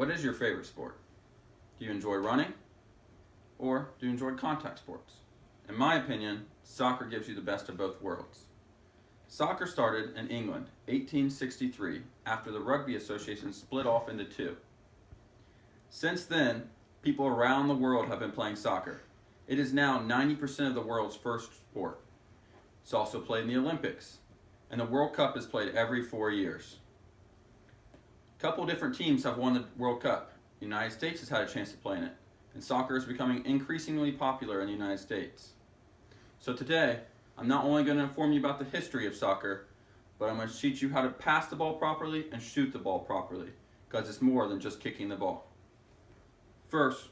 What is your favorite sport? Do you enjoy running or do you enjoy contact sports? In my opinion, soccer gives you the best of both worlds. Soccer started in England 1863 after the Rugby Association split off into two. Since then, people around the world have been playing soccer. It is now 90% of the world's first sport. It's also played in the Olympics, and the World Cup is played every 4 years. A couple different teams have won the World Cup. The United States has had a chance to play in it, and soccer is becoming increasingly popular in the United States. So today, I'm not only going to inform you about the history of soccer, but I'm going to teach you how to pass the ball properly and shoot the ball properly, because it's more than just kicking the ball. First,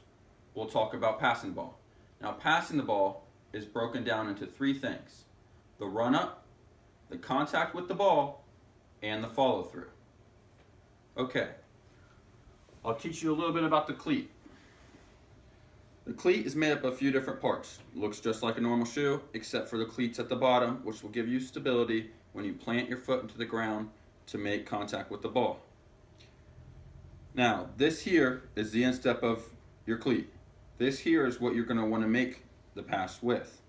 we'll talk about passing the ball. Now, passing the ball is broken down into three things: the run-up, the contact with the ball, and the follow-through. Okay, I'll teach you a little bit about the cleat. The cleat is made up of a few different parts. It looks just like a normal shoe, except for the cleats at the bottom, which will give you stability when you plant your foot into the ground to make contact with the ball. Now, this here is the instep of your cleat. This here is what you're going to want to make the pass with.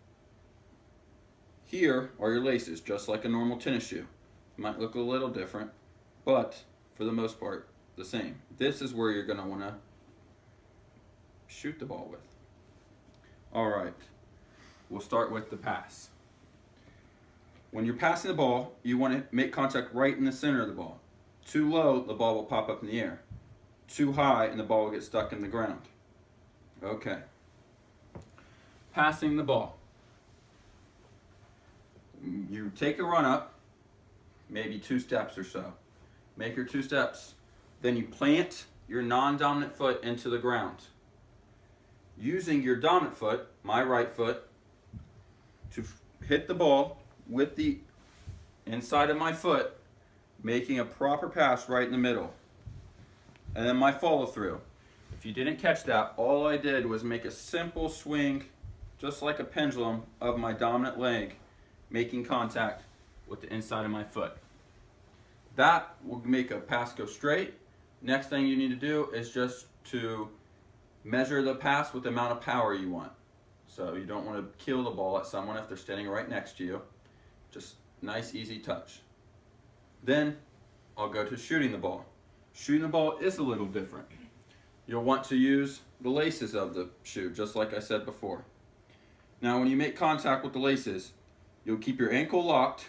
Here are your laces, just like a normal tennis shoe. It might look a little different, but for the most part, the same. This is where you're going to want to shoot the ball with. Alright, we'll start with the pass. When you're passing the ball, you want to make contact right in the center of the ball. Too low, the ball will pop up in the air. Too high, and the ball will get stuck in the ground. Okay. Passing the ball. You take a run up, maybe 2 steps or so. Make your 2 steps. Then you plant your non-dominant foot into the ground. Using your dominant foot, my right foot, to hit the ball with the inside of my foot, making a proper pass right in the middle. And then my follow through. If you didn't catch that, all I did was make a simple swing, just like a pendulum, of my dominant leg, making contact with the inside of my foot. That will make a pass go straight. Next thing you need to do is just to measure the pass with the amount of power you want. So you don't want to kill the ball at someone if they're standing right next to you. Just nice, easy touch. Then I'll go to shooting the ball. Shooting the ball is a little different. You'll want to use the laces of the shoe, just like I said before. Now, when you make contact with the laces, you'll keep your ankle locked,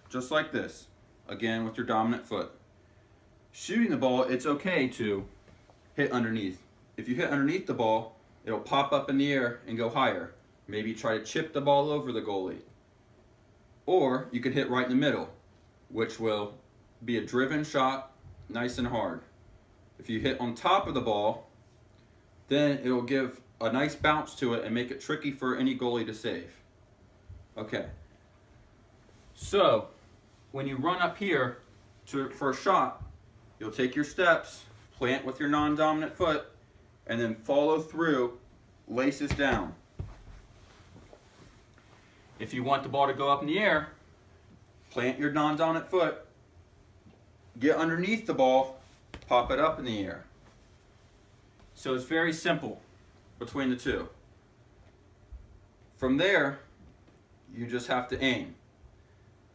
just like this, again with your dominant foot. Shooting the ball, it's okay to hit underneath. If you hit underneath the ball, it'll pop up in the air and go higher. Maybe try to chip the ball over the goalie. Or you could hit right in the middle, which will be a driven shot, nice and hard. If you hit on top of the ball, then it'll give a nice bounce to it and make it tricky for any goalie to save. Okay. So, when you run up here for a shot, you'll take your steps, plant with your non-dominant foot, and then follow through, laces down. If you want the ball to go up in the air, plant your non-dominant foot, get underneath the ball, pop it up in the air. So it's very simple between the two. From there, you just have to aim.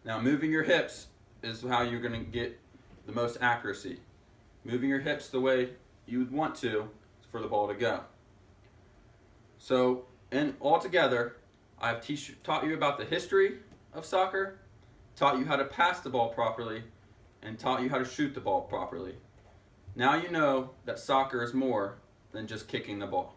Now, moving your hips is how you're going to get the most accuracy. Moving your hips the way you would want to for the ball to go. So, and altogether, I've taught you about the history of soccer, taught you how to pass the ball properly, and taught you how to shoot the ball properly. Now you know that soccer is more than just kicking the ball.